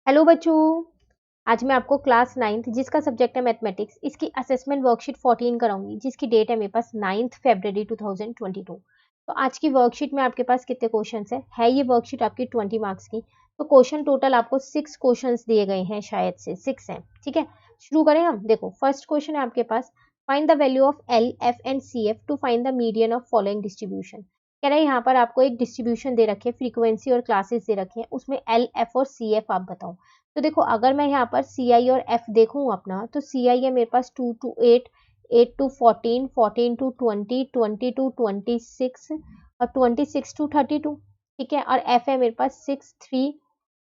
Hello बच्चों, आज मैं आपको क्लास 9th जिसका सब्जेक्ट है मैथमेटिक्स इसकी असेसमेंट वर्कशीट 14 कराऊंगी जिसकी डेट है मेरे पास 9 फरवरी 2022। तो आज की वर्कशीट में आपके पास कितने क्वेश्चंस है ये वर्कशीट आपकी 20 मार्क्स की। तो क्वेश्चन टोटल आपको 6 क्वेश्चंस दिए गए हैं, शायद से 6 हैं। ठीक है, शुरू करें हम। देखो फर्स्ट क्वेश्चन है आपके पास, find the value of L F and C F to find the median of following distribution. कह रहे हैं यहाँ पर आपको एक डिस्ट्रीब्यूशन दे रखे, फ्रीक्वेंसी और क्लासेस दे रखे हैं, उसमें एल एफ और सी एफ आप बताओ। तो देखो अगर मैं यहाँ पर सी आई और एफ देखूँ अपना, तो सी आई है मेरे पास 2 to 8, 8 to 14, 14 to 20, 20 to 26 और 26 to 32। ठीक है, और एफ है मेरे पास 6, 3,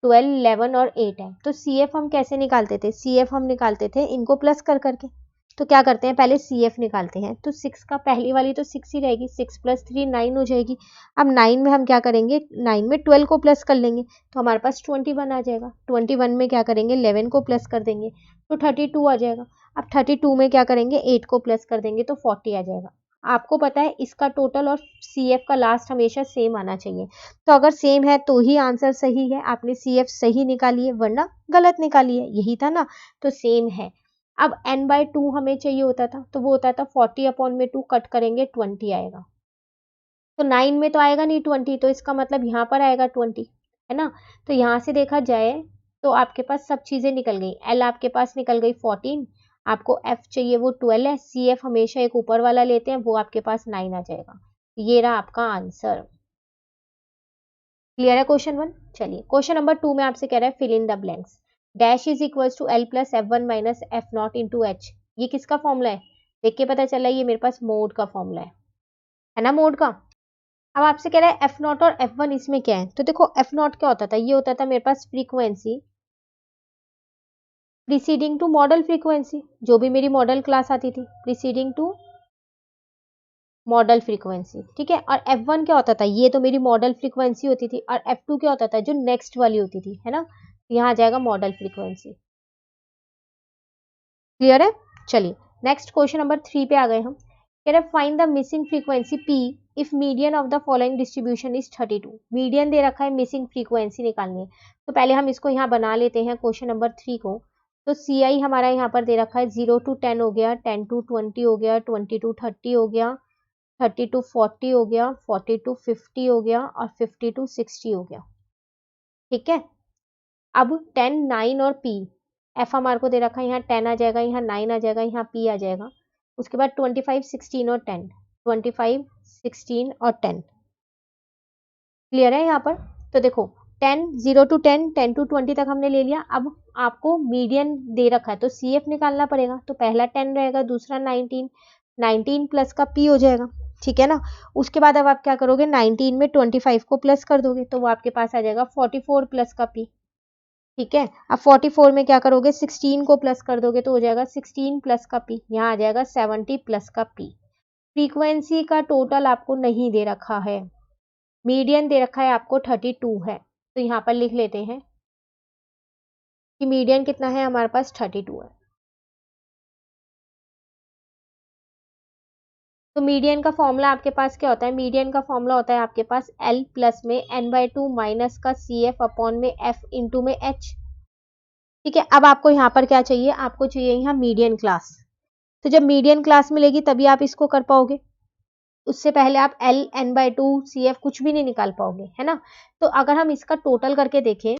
12, 11 और 8 है। तो सी एफ हम कैसे निकालते थे? सी एफ हम निकालते थे इनको प्लस कर करके। तो क्या करते हैं, पहले सी एफ निकालते हैं। तो 6 का पहली वाली तो 6 ही रहेगी, 6 + 3 9 हो जाएगी। अब 9 में हम क्या करेंगे, 9 में 12 को प्लस कर लेंगे तो हमारे पास 21 आ जाएगा। 21 में क्या करेंगे, 11 को प्लस कर देंगे तो 32 आ जाएगा। अब 32 में क्या करेंगे, 8 को प्लस कर देंगे तो 40 आ जाएगा। आपको पता है इसका टोटल और सी एफ का लास्ट हमेशा सेम आना चाहिए। तो अगर सेम है तो ही आंसर सही है। आपने सी एफ सही निकाली है वरना गलत निकाली है, यही था ना। तो सेम है। अब n/2 हमें चाहिए होता था, तो वो होता था 40/2 कट करेंगे 20 आएगा। तो 9 में तो आएगा नहीं 20, तो इसका मतलब यहाँ पर आएगा 20, है ना। तो यहाँ से देखा जाए तो आपके पास सब चीजें निकल गई। एल आपके पास निकल गई 14, आपको एफ चाहिए वो 12 है, सी एफ हमेशा एक ऊपर वाला लेते हैं, वो आपके पास 9 आ जाएगा। ये रहा आपका आंसर। क्लियर है क्वेश्चन 1। चलिए क्वेश्चन नंबर 2 में आपसे कह रहा है fill in the blanks. Dash is equals to L plus F one minus F not into H. ये किसका फॉर्मूला है? देख के पता चला ये मेरे पास मोड का फॉर्मूला है ना, मोड का। अब आपसे कह रहा है एफ नॉट और एफ वन इसमें क्या है। तो देखो एफ नॉट क्या होता था, ये होता था मेरे पास frequency preceding to modal frequency, जो भी मेरी मॉडल क्लास आती थी, प्रीसीडिंग टू मॉडल फ्रीक्वेंसी। ठीक है, और f1 क्या होता था, ये तो मेरी मॉडल फ्रीक्वेंसी होती थी, और f2 क्या होता था, जो नेक्स्ट वाली होती थी, है ना। यहाँ आ जाएगा मॉडल फ्रीक्वेंसी। क्लियर है। चलिए नेक्स्ट क्वेश्चन नंबर 3 पे आ गए हम। कह रहे find the missing frequency p if median of the following distribution is 32। Median दे रखा है, मिसिंग फ्रीक्वेंसी निकालनी है। तो पहले हम इसको यहाँ बना लेते हैं क्वेश्चन नंबर 3 को। तो सी आई हमारा यहाँ पर दे रखा है 0 to 10 हो गया, 10 to 20 हो गया, 20 to 30 हो गया, 30 to 40 हो गया, 40 to 50 हो गया और 50 to 60 हो गया। ठीक है, अब 10, 9 और p, एफ हमारे को दे रखा है, यहाँ 10 आ जाएगा, यहाँ 9 आ जाएगा, यहाँ p आ जाएगा। उसके बाद 25, 16 और 10, 25, 16 और 10। क्लियर है यहाँ पर। तो देखो 10, 0 to 10, 10 to 20 तक हमने ले लिया। अब आपको मीडियन दे रखा है तो सी एफ निकालना पड़ेगा। तो पहला 10 रहेगा, दूसरा 19, 19 प्लस का p हो जाएगा। ठीक है ना। उसके बाद अब आप क्या करोगे, 19 में 25 को प्लस कर दोगे तो वो आपके पास आ जाएगा 44 प्लस का p। ठीक है, अब 44 में क्या करोगे, 16 को प्लस कर दोगे तो हो जाएगा 16 प्लस का p, यहाँ आ जाएगा 70 प्लस का p। फ्रीक्वेंसी का टोटल आपको नहीं दे रखा है, मीडियन दे रखा है आपको 32 है। तो यहाँ पर लिख लेते हैं कि मीडियन कितना है, हमारे पास 32 है। तो मीडियन का फॉर्मूला आपके पास क्या होता है, मीडियन का फॉर्मूला होता है आपके पास L प्लस में n/2 माइनस का CF अपॉन में F इंटू में H। ठीक है, अब आपको यहाँ पर क्या चाहिए, आपको चाहिए यहाँ मीडियन क्लास। तो जब मीडियन क्लास मिलेगी तभी आप इसको कर पाओगे, उससे पहले आप L n/2 CF कुछ भी नहीं निकाल पाओगे, है ना। तो अगर हम इसका टोटल करके देखें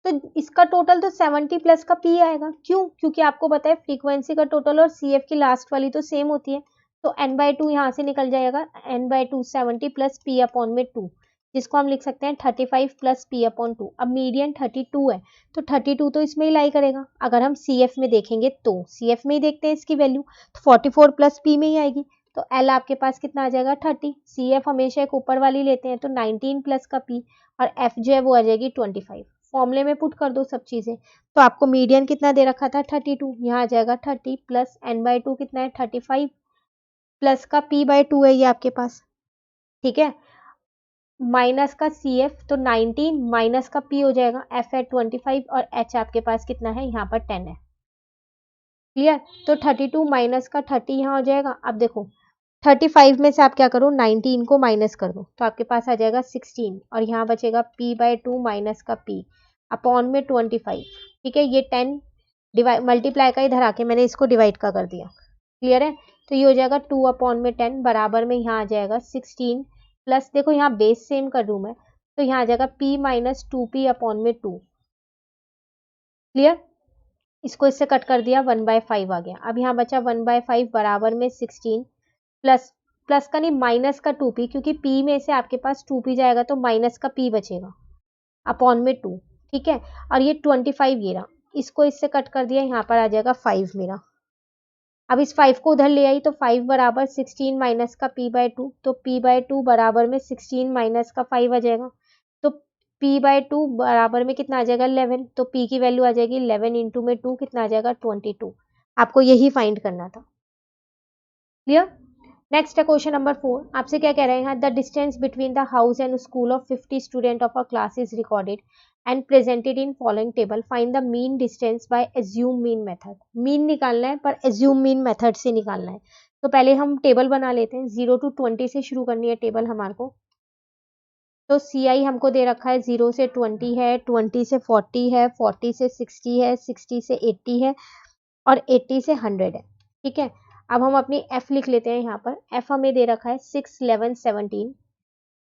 तो इसका टोटल तो 70 प्लस का p आएगा। क्यों? क्योंकि आपको पता है फ्रीक्वेंसी का टोटल और CF की लास्ट वाली तो सेम होती है। तो n/2 यहाँ से निकल जाएगा, n/2 70 प्लस p अपॉन में 2, जिसको हम लिख सकते हैं 35 प्लस p अपॉन 2। अब मीडियन 32 है तो 32 तो इसमें ही लाई करेगा। अगर हम CF में देखेंगे तो CF में ही देखते हैं इसकी वैल्यू, तो 44 प्लस p में ही आएगी। तो L आपके पास कितना आ जाएगा 30, CF हमेशा एक ऊपर वाली लेते हैं तो 19 प्लस का p, और F जो है वो आ जाएगी 25। फॉर्मूले में पुट कर दो सब चीजें। तो आपको मीडियन कितना दे रखा था 32, यहाँ आ जाएगा 30 प्लस n/2 कितना है 35 प्लस का p/2 है ये आपके पास। ठीक है, माइनस का CF तो 19 माइनस का p हो जाएगा, F है 25 और H आपके पास कितना है, यहाँ पर 10 है। क्लियर। तो 32 माइनस का 30 यहाँ हो जाएगा। अब देखो 35 में से आप क्या करो, 19 को माइनस कर दो तो आपके पास आ जाएगा 16, और यहाँ बचेगा p/2 माइनस का p अपॉन में 25। ठीक है, ये 10 डिवाइड मल्टीप्लाई का इधर आके मैंने इसको डिवाइड का कर दिया। क्लियर है, तो ये हो जाएगा 2/10 बराबर में यहाँ आ जाएगा 16 प्लस, देखो यहाँ बेस सेम कर दूं मैं, तो यहाँ आ जाएगा p माइनस 2p/2। क्लियर, इसको इससे कट कर दिया, 1/5 आ गया। अब यहाँ बचा 1/5 बराबर में 16 प्लस, प्लस का नहीं माइनस का 2p, क्योंकि p में से आपके पास 2p जाएगा तो माइनस का p बचेगा अपॉन में 2। ठीक है, और ये 25 ये रहा, इसको इससे कट कर दिया, यहाँ पर आ जाएगा 5 मेरा। अब इस 5 को उधर ले आई तो 5 बराबर 16 माइनस का p/2, तो p/2 बराबर में 16 माइनस का 5 आ जाएगा, तो p/2 बराबर में कितना आ जाएगा 11, तो p की वैल्यू आ जाएगी 11 इंटू में 2 कितना आ जाएगा 22। आपको यही फाइंड करना था। क्लियर, नेक्स्ट है क्वेश्चन नंबर 4। आपसे क्या कह रहे हैं, the distance between the house and school of 50 student of a class is recorded and presented in following table, find the mean distance by assume mean method. Mean निकालना है पर assume mean method से निकालना है। तो पहले हम table बना लेते हैं, 0 to 20 से शुरू करनी है टेबल हमारे को। तो CI हमको दे रखा है 0 से 20 है, 20 से 40 है, 40 से 60 है, 60 से 80 है और 80 से 100 है। ठीक है, अब हम अपनी f लिख लेते हैं। यहाँ पर f हमें दे रखा है 6, 11, 17,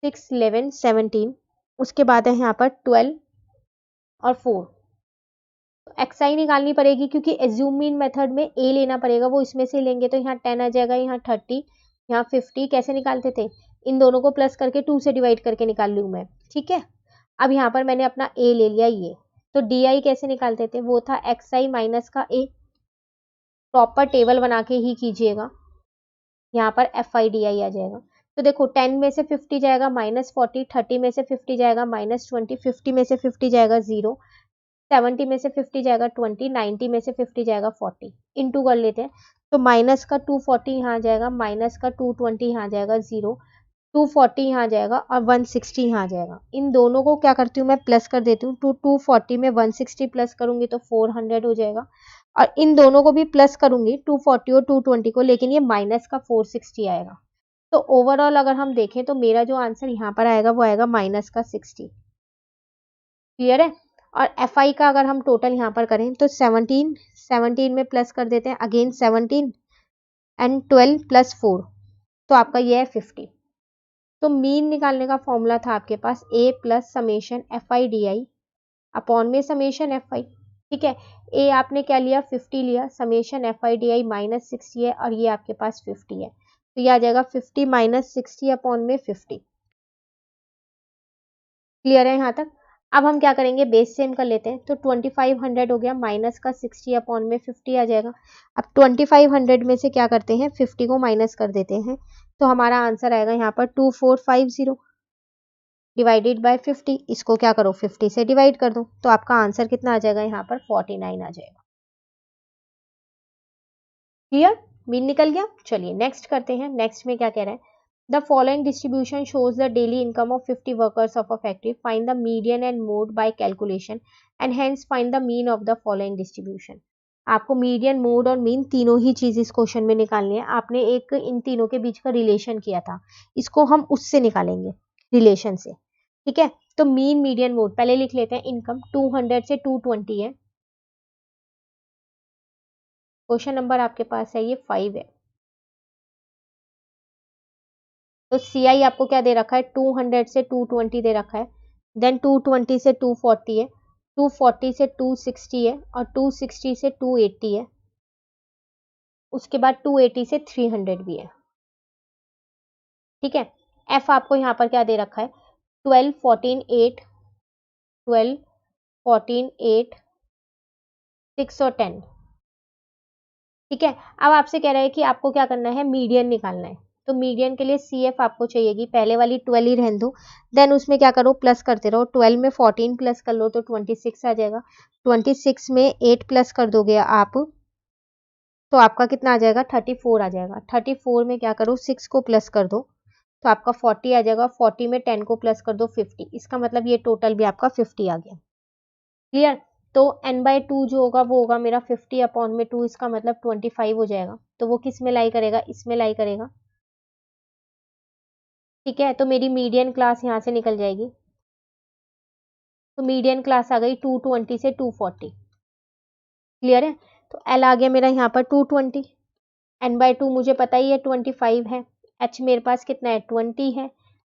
6, 11, 17, उसके बाद है यहाँ पर 12 और 4। तो xi निकालनी पड़ेगी, क्योंकि एज्यूम मीन मेथड में a लेना पड़ेगा, वो इसमें से लेंगे तो यहाँ 10 आ जाएगा, यहाँ 30, यहाँ 50। कैसे निकालते थे, इन दोनों को प्लस करके 2 से डिवाइड करके निकाल लूँ मैं। ठीक है, अब यहाँ पर मैंने अपना a ले लिया ये, तो di कैसे निकालते थे, वो था xi माइनस का a। प्रॉपर टेबल बना के ही कीजिएगा, यहाँ पर FIDI आ जाएगा। तो देखो 10 में से 50 जाएगा -40, 30 में से 50 जाएगा -20, 50 में से 50 जाएगा 0, 70 में से 50 जाएगा 20, 90 में से 50 जाएगा 40। इंटू कर लेते हैं, तो माइनस का 240 यहाँ जाएगा, माइनस का 220 यहाँ जाएगा 0, 240 यहाँ जाएगा और 160 यहाँ जाएगा। इन दोनों को क्या करती हूँ मैं, प्लस कर देती हूँ। 240 में 160 प्लस करूंगी तो 400 हो जाएगा, और इन दोनों को भी प्लस करूंगी 240 और 220 को, लेकिन ये माइनस का 460 आएगा। तो ओवरऑल अगर हम देखें तो मेरा जो आंसर यहाँ पर आएगा वो आएगा माइनस का 60। क्लियर है, और FI का अगर हम टोटल यहाँ पर करें तो 17 में प्लस कर देते हैं, अगेन 17 एंड 12 प्लस 4, तो आपका ये है 50। तो मीन निकालने का फॉर्मूला था आपके पास a plus summation FIDI upon में समेशन FI। ठीक है, a आपने क्या लिया 50 लिया, समेशन FIDI -60 है और ये आपके पास 50 है, तो ये आ जाएगा 50 माइनस 60 अपॉन में 50। क्लियर है यहाँ तक। अब हम क्या करेंगे, बेस सेम कर लेते हैं, तो 2500 हो गया, माइनस का 60 अपॉन में 50 आ जाएगा। अब 2500 में से क्या करते हैं, 50 को माइनस कर देते हैं, तो हमारा आंसर आएगा यहाँ पर 2450 डिवाइडेड बाय 50। इसको क्या करो 50 से डिवाइड कर दो, तो आपका आंसर कितना आ जाएगा यहाँ पर 49 आ जाएगा। क्लियर, मीन निकल गया। चलिए नेक्स्ट करते हैं। नेक्स्ट में क्या कह रहा है, the following distribution shows the daily income of 50 workers of a factory, find the median and mode by calculation and hence find the mean of the following distribution. आपको मीडियन, मोड और mean तीनों ही चीज इस question में निकालनी है। आपने एक इन तीनों के बीच का रिलेशन किया था, इसको हम उससे निकालेंगे, रिलेशन से। ठीक है, तो मीन, मीडियन, मोड पहले लिख लेते हैं। इनकम 200 से 220 है, क्वेश्चन नंबर आपके पास है ये 5 है। तो CI आपको क्या दे रखा है, 200 से 220 दे रखा है, देन 220 से 240 है, 240 से 260 है और 260 से 280 है, उसके बाद 280 से 300 भी है। ठीक है, F आपको यहाँ पर क्या दे रखा है, 12, 14, 8, 12, 14, 8, 6 और 10। ठीक है, अब आपसे कह रहा है कि आपको क्या करना है, मीडियन निकालना है। तो मीडियन के लिए CF आपको चाहिएगी, पहले वाली 12 ही रहने दो, देन उसमें क्या करो प्लस करते रहो। 12 में 14 प्लस कर लो तो 26 आ जाएगा, 26 में 8 प्लस कर दोगे आप तो आपका कितना आ जाएगा 34 आ जाएगा। 34 में क्या करो 6 को प्लस कर दो तो आपका 40 आ जाएगा, 40 में 10 को प्लस कर दो 50, इसका मतलब ये टोटल भी आपका 50 आ गया। क्लियर, तो n/2 जो होगा वो होगा मेरा 50 अपॉन में 2, इसका मतलब 25 हो जाएगा, तो वो किस में लाई करेगा, इसमें लाई करेगा। ठीक है, तो मेरी मीडियन क्लास यहाँ से निकल जाएगी, तो मीडियन क्लास आ गई 220 से 240। क्लियर है। तो एल आ गया मेरा यहाँ पर 220, n/2 मुझे पता ही है 25 है, h मेरे पास कितना है 20 है,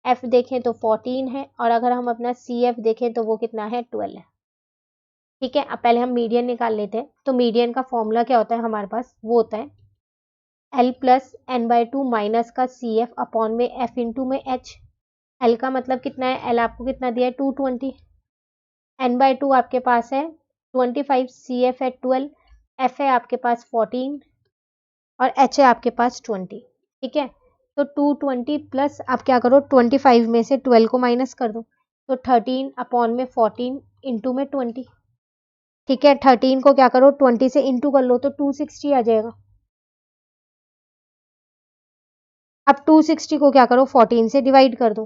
f देखें तो 14 है, और अगर हम अपना CF देखें तो वो कितना है 12 है। ठीक है, अब पहले हम मीडियन निकाल लेते हैं। तो मीडियन का फॉर्मूला क्या होता है हमारे पास, वो होता है L प्लस n/2 माइनस का CF अपॉन में F इंटू में H। L का मतलब कितना है, L आपको कितना दिया है 220, n/2 आपके पास है 25, CF है 12, F है आपके पास 14 और H है आपके पास 20। ठीक है, तो 220 प्लस आप क्या करो 25 में से 12 को माइनस कर दो, तो 13 अपॉन में 14 इंटू में 20। ठीक है, 13 को क्या करो 20 से इंटू कर लो तो 260 आ जाएगा। अब 260 को क्या करो 14 से डिवाइड कर दो,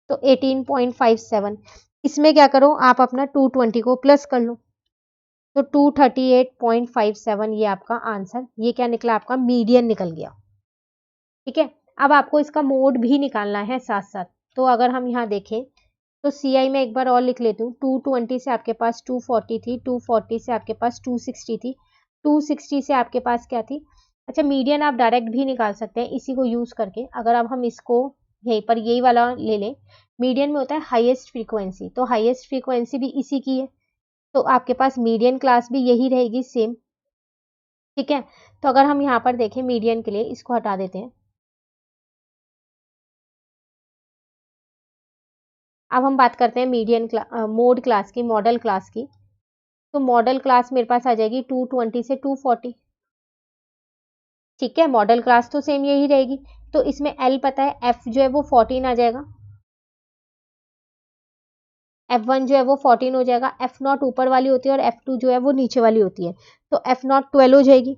तो 18.57। इसमें क्या करो आप अपना 220 को प्लस कर लो, तो 238.57 ये आपका आंसर, ये क्या निकला आपका मीडियन निकल गया। ठीक है, अब आपको इसका मोड भी निकालना है साथ साथ। तो अगर हम यहाँ देखें तो CI में एक बार और लिख लेती हूँ, 220 से आपके पास 240 थी, 240 से आपके पास 260 थी, 260 से आपके पास क्या थी। अच्छा, मीडियन आप डायरेक्ट भी निकाल सकते हैं इसी को यूज करके। अगर अब हम इसको यहीं पर यही वाला ले लें, मीडियन में होता है हाईएस्ट फ्रीक्वेंसी, तो हाईएस्ट फ्रीक्वेंसी भी इसी की है, तो आपके पास मीडियन क्लास भी यही रहेगी सेम। ठीक है, तो अगर हम यहाँ पर देखें मीडियन के लिए, इसको हटा देते हैं। अब हम बात करते हैं मीडियन मोड क्लास की, मॉडल क्लास की। तो मॉडल क्लास मेरे पास आ जाएगी 220 से 240। ठीक है, मॉडल क्लास तो सेम यही रहेगी, तो इसमें L पता है, F जो है वो 14 आ जाएगा, F1 जो है वो 14 हो जाएगा, F0 ऊपर वाली होती है और F2 जो है वो नीचे वाली होती है, तो F0 12 हो जाएगी।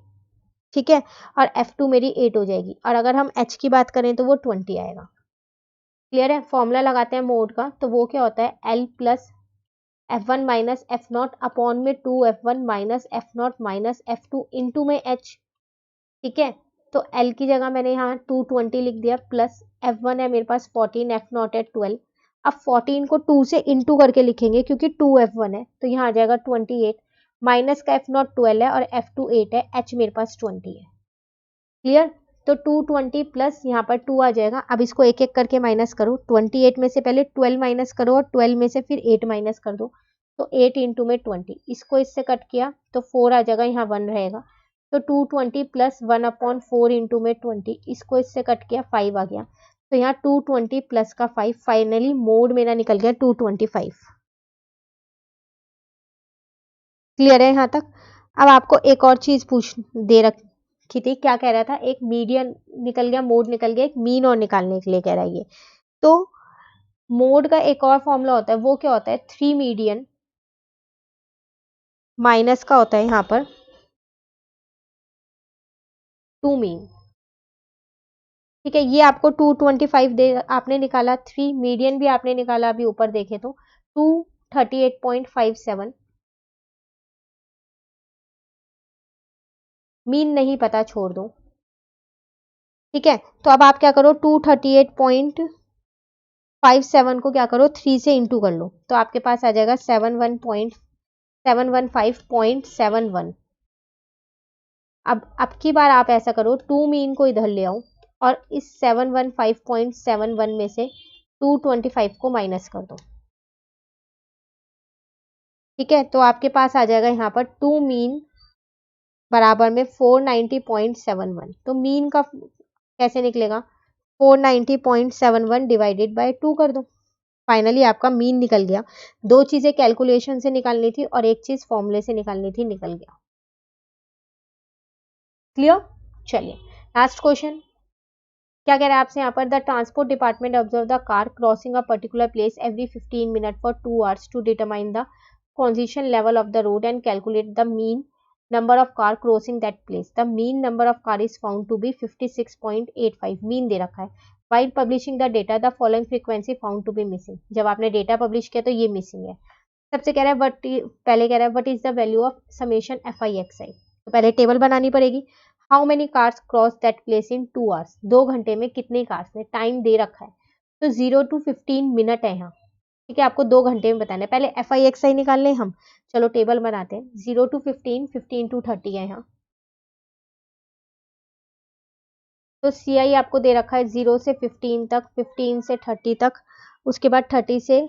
ठीक है, और F2 मेरी 8 हो जाएगी, और अगर हम H की बात करें तो वो 20 आएगा। क्लियर है, फॉर्मूला लगाते हैं मोड का, तो वो क्या होता है L plus F1 minus F0 upon में 2F1 minus F0 minus F2 into में H। ठीक है, तो L की जगह मैंने यहाँ 220 लिख दिया, प्लस F1 है मेरे पास 14, F0 है 12। अब 14 को 2 से इंटू करके लिखेंगे क्योंकि 2F1 है, तो यहाँ आ जाएगा 28, माइनस का F0 12 है और F2 8 है, H मेरे पास 20 है। क्लियर, तो 220 प्लस यहाँ पर 2 आ जाएगा। अब इसको एक एक करके माइनस करो, 28 में से पहले 12 माइनस करो और 12 में से फिर 8 माइनस कर दो, तो 8 इंटू में 20, इसको इससे कट किया तो 4 आ जाएगा, यहाँ 1 रहेगा, तो 220 प्लस 1/4 इंटू में 20, इसको इससे कट किया 5 आ गया, तो यहाँ 220 प्लस का 5, फाइनली मोड मेरा निकल गया 225। क्लियर है यहाँ तक। अब आपको एक और चीज पूछ दे रखी थी, क्या कह रहा था, एक मीडियन निकल गया, मोड निकल गया, एक मीन और निकालने के लिए कह रहा है ये। तो मोड का एक और फॉर्मूला होता है, वो क्या होता है 3 मीडियन माइनस का होता है यहाँ पर 2 मीन। ठीक है, ये आपको 225 दे आपने निकाला, 3 मीडियन भी आपने निकाला, अभी ऊपर देखे तो 238.57, मीन नहीं पता छोड़ दो। ठीक है, तो अब आप क्या करो 238.57 को क्या करो 3 से इंटू कर लो, तो आपके पास आ जाएगा 715.7 अब की बार आप ऐसा करो 2 मीन को इधर ले आओ और इस 715.71 में से 225 को माइनस कर दो। ठीक है, तो आपके पास आ जाएगा यहाँ पर 2 मीन बराबर में 490.71, तो मीन का कैसे निकलेगा, 490.71 डिवाइडेड बाय 2 कर दो, फाइनली आपका मीन निकल गया। दो चीजें कैलकुलेशन से निकालनी थी और एक चीज फॉर्मूले से निकालनी थी, निकल गया। क्लियर, चलिए लास्ट क्वेश्चन। क्या कह रहा है आपसे यहाँ पर, the transport department observe the car crossing a particular place every 15 minute for 2 hours to determine the congestion level of the road and calculate the mean number of car crossing that place. The mean number of car is found to be 56.85, mean they रखा है। While publishing the data, the following frequency found to be missing. जब आपने data publish किया तो ये missing है। सबसे कह रहा है पहले कह रहा है what is the value of summation FI/XI, तो पहले टेबल बनानी पड़ेगी। How many cars cross that place in 2 hours, 2 घंटे में कितनी कार्स ने, टाइम दे रखा है, तो 0 to 15 मिनट है यहाँ। ठीक है, आपको 2 घंटे में बताना है। पहले FI XI निकाल लें हम। चलो टेबल बनाते हैं। 0 to 15, 15 to 30 है यहाँ। तो CI आपको दे रखा है 0 से 15 तक, 15 से 30 तक, उसके बाद 30 से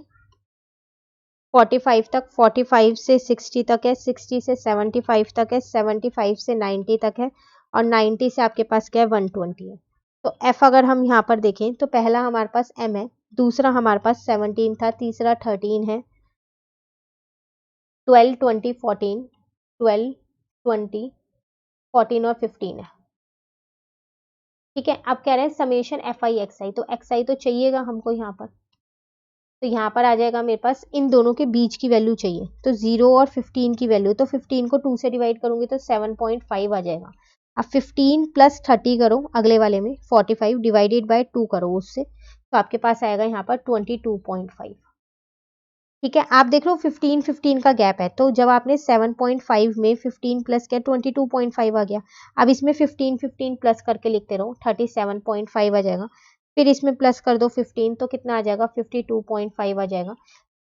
45 तक, 45 से 60 तक है, 60 से 75 तक है, 75 से 90 तक है, और 90 से आपके पास क्या है 120 है। तो F अगर हम यहाँ पर देखें तो पहला हमारे पास M है, दूसरा हमारे पास 17 था, तीसरा 13 है, 12, 20, 14, 12, 20, 14 और 15 है। ठीक है, अब कह रहे हैं समेशन FI XI, तो XI तो चाहिएगा हमको यहाँ पर। तो यहाँ पर आ जाएगा मेरे पास इन दोनों के बीच की वैल्यू चाहिए, तो 0 और 15 की वैल्यू, तो 15 को 2 से डिवाइड करूंगी तो 7.5 आ जाएगा। अब 15 प्लस 30 करो अगले वाले में, 45 डिवाइडेड बाय 2 करो उससे, तो आपके पास आएगा यहाँ पर 22.5। ठीक है, आप देख लो 15 15 का गैप है, तो जब आपने 7.5 में 15 प्लस किया 22.5 आ गया। अब इसमें 15 15 प्लस करके लिखते रहो, 37.5 आ जाएगा। फिर इसमें प्लस कर दो 15 तो कितना आ जाएगा 52.5 आ जाएगा।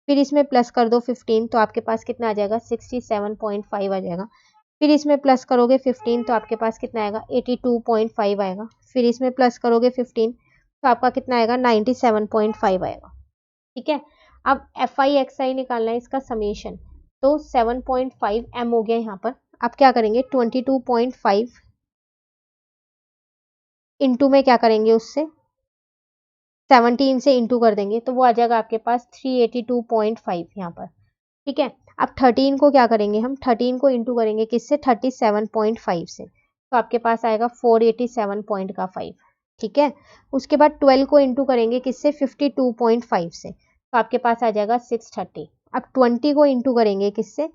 फिर इसमें प्लस कर दो 15 तो आपके पास कितना आ जाएगा 67.5 आ जाएगा। फिर इसमें प्लस करोगे 15 तो आपके पास कितना आएगा 82.5 आएगा। फिर इसमें प्लस करोगे 15 तो आपका कितना आएगा 97.5 आएगा। ठीक है, अब FI XI निकालना है इसका समेशन, तो 7.5 M हो गया यहाँ पर। अब क्या करेंगे 22.5 इंटू में क्या करेंगे उससे 17 से इंटू कर देंगे, तो वो आ जाएगा आपके पास 382.5 यहाँ पर। ठीक है, अब 13 को क्या करेंगे हम 13 को इंटू करेंगे किससे 37.5 से, तो आपके पास आएगा 487.5। ठीक है, उसके बाद 12 को इंटू करेंगे किससे 52.5 से, तो आपके पास आ जाएगा 630। अब 20 को इंटू करेंगे किससे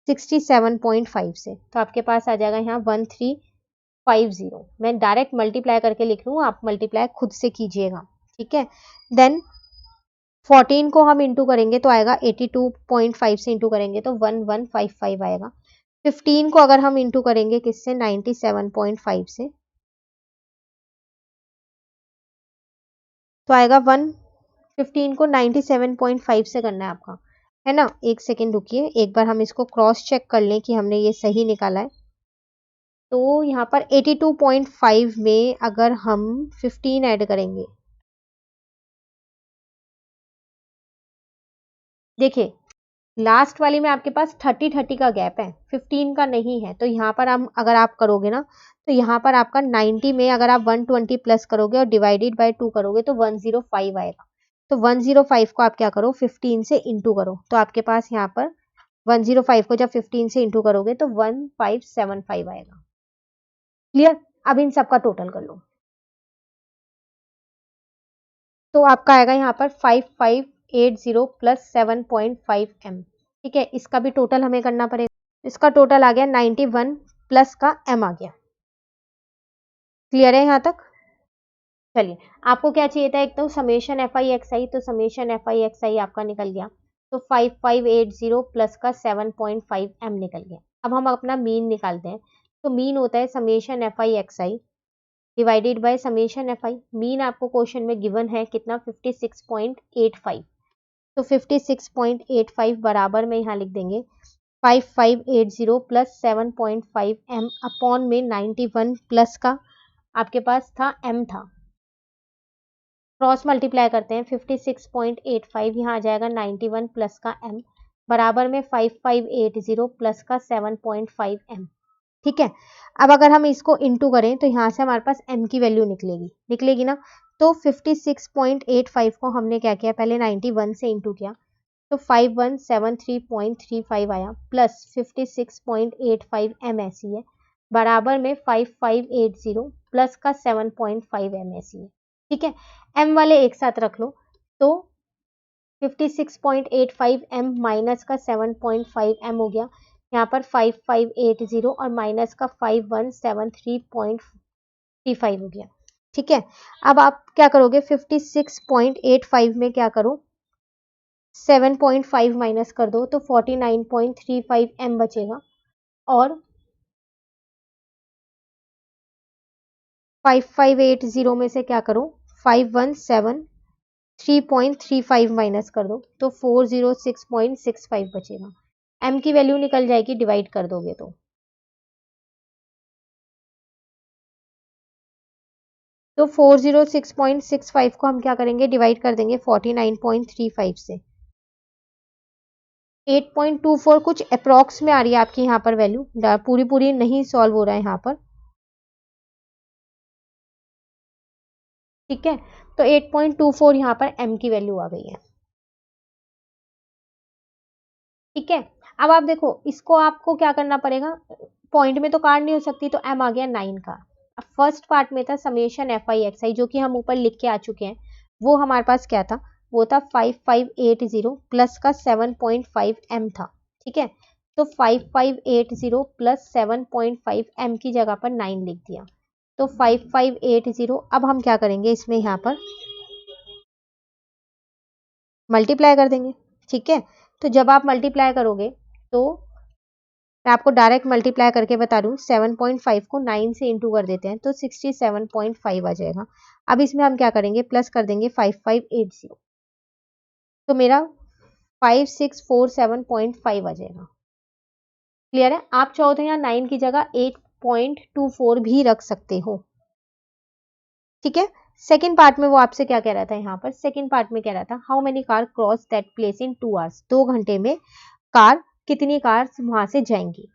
67.5 से, तो आपके पास आ जाएगा यहाँ 1350। मैं डायरेक्ट मल्टीप्लाई करके लिख लूँ, आप मल्टीप्लाई खुद से कीजिएगा। ठीक है, देन 14 को हम इंटू करेंगे तो आएगा 82.5 से इंटू करेंगे तो 1155 आएगा। 15 को अगर हम इंटू करेंगे किससे 97.5 से, तो आएगा 15 को 97.5 से करना है आपका, है ना। एक सेकेंड रुकिए, एक बार हम इसको क्रॉस चेक कर लें कि हमने ये सही निकाला है। तो यहाँ पर 82.5 में अगर हम 15 ऐड करेंगे, देखिए लास्ट वाली में आपके पास 30 का गैप है, 15 का नहीं है, तो यहाँ पर हम अगर आप करोगे ना तो यहाँ पर आपका 90 में अगर आप 120 प्लस करोगे और डिवाइडेड बाय 2 करोगे तो 105 आएगा। तो 105 को आप क्या करो 15 से इंटू करो, तो आपके पास यहाँ पर 105 को जब 15 से इंटू करोगे तो 1575 आएगा। क्लियर, अब इन सबका टोटल कर लो, तो आपका आएगा यहाँ पर 5580 प्लस 7.5 M। ठीक है, इसका भी टोटल हमें करना पड़ेगा। इसका टोटल आ गया 91 प्लस का M आ गया। क्लियर है यहाँ तक। चलिए, आपको क्या चाहिए था, एक तो समेशन FI XI, तो समेशन FI XI आपका निकल गया, तो 5580 प्लस का 7.5 M निकल गया। अब हम अपना मीन निकालते हैं, तो मीन होता है summation FI XI divided by summation FI। Mean आपको क्वेश्चन में गिवन है कितना 56.85, तो 56.85 बराबर में यहाँ लिख देंगे 5580 प्लस 7.5 M अपॉन में 91 प्लस का आपके पास था M था, क्रॉस मल्टीप्लाई करते हैं 56.85 यहाँ आ जाएगा 91 प्लस का M बराबर में 5580 प्लस का 7.5 M। ठीक है, अब अगर हम इसको इंटू करें तो यहाँ से हमारे पास M की वैल्यू निकलेगी ना, तो 56.85 को हमने क्या किया पहले 91 से इंटू किया, तो 5173.35 आया प्लस 56.85 M ऐसी है बराबर में 5580 प्लस का 7.5 M ऐसी है। ठीक है, M वाले एक साथ रख लो, तो 56.85 M माइनस का 7.5 M हो गया, यहाँ पर 5580 और माइनस का 5173.35 हो गया। ठीक है, अब आप क्या करोगे 56.85 में क्या करो 7.5 माइनस कर दो तो 49.35 M बचेगा, और 5580 में से क्या करो 5173 3.35 माइनस कर दो तो 406.65 बचेगा। m की वैल्यू निकल जाएगी डिवाइड कर दोगे तो 406.65 को हम क्या करेंगे, डिवाइड कर देंगे 49.35 से। 8.24 कुछ अप्रॉक्स में आ रही है आपकी यहाँ पर वैल्यू, पूरी पूरी नहीं सॉल्व हो रहा है यहाँ पर, ठीक है। तो 8.24 यहाँ पर m की वैल्यू आ गई है, ठीक है। अब आप देखो इसको आपको क्या करना पड़ेगा, पॉइंट में तो काट नहीं हो सकती, तो m आ गया 9 का। अब फर्स्ट पार्ट में था समेशन एफ आई एक्स आई, जो कि हम ऊपर लिख के आ चुके हैं, वो हमारे पास क्या था, वो था 5580 प्लस का 7.5 m था, ठीक है। तो 5580 प्लस 7.5 m की जगह पर 9 लिख दिया, तो 5580। अब हम क्या करेंगे, इसमें यहाँ पर मल्टीप्लाई कर देंगे, ठीक है। तो जब आप मल्टीप्लाई करोगे तो मैं आपको डायरेक्ट मल्टीप्लाई करके बता दूं, 7.5 को 9 से इंटू कर देते हैं तो 67.5 आ जाएगा। अब इसमें हम क्या करेंगे, प्लस कर देंगे 5580, तो मेरा 5647.5 आ जाएगा। क्लियर है। आप चाहो तो यहाँ 9 की जगह 8.24 भी रख सकते हो, ठीक है। सेकेंड पार्ट में वो आपसे क्या कह रहा था, यहाँ पर सेकेंड पार्ट में कह रहा था how many car cross that place in 2 hours, 2 घंटे में कार कितनी कार वहां से जाएंगी।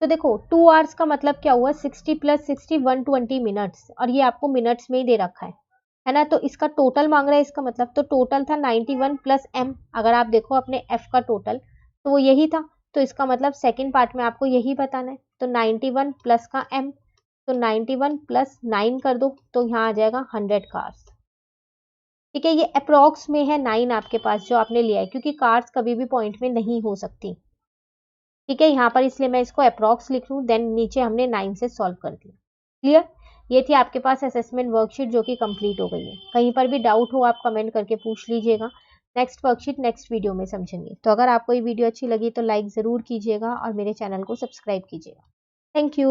तो देखो 2 आवर्स का मतलब क्या हुआ, 60 प्लस 60 120 मिनट्स, और ये आपको मिनट्स में ही दे रखा है ना। तो इसका टोटल मांग रहा है, इसका मतलब तो टोटल था 91 प्लस m। अगर आप देखो अपने f का टोटल तो वो यही था, तो इसका मतलब सेकेंड पार्ट में आपको यही बताना है। तो 91 प्लस का m, तो 91 प्लस 9 कर दो तो यहाँ आ जाएगा 100 कार्स, ठीक है। ये अप्रॉक्स में है 9 आपके पास जो आपने लिया है, क्योंकि कार्स कभी भी पॉइंट में नहीं हो सकती, ठीक है। यहाँ पर इसलिए मैं इसको अप्रॉक्स लिख लूँ, देन नीचे हमने 9 से सॉल्व कर दिया। क्लियर। ये थी आपके पास असेसमेंट वर्कशीट जो कि कंप्लीट हो गई है। कहीं पर भी डाउट हो आप कमेंट करके पूछ लीजिएगा, नेक्स्ट वर्कशीट नेक्स्ट वीडियो में समझेंगे। तो अगर आपको ये वीडियो अच्छी लगी तो लाइक ज़रूर कीजिएगा और मेरे चैनल को सब्सक्राइब कीजिएगा। Thank you.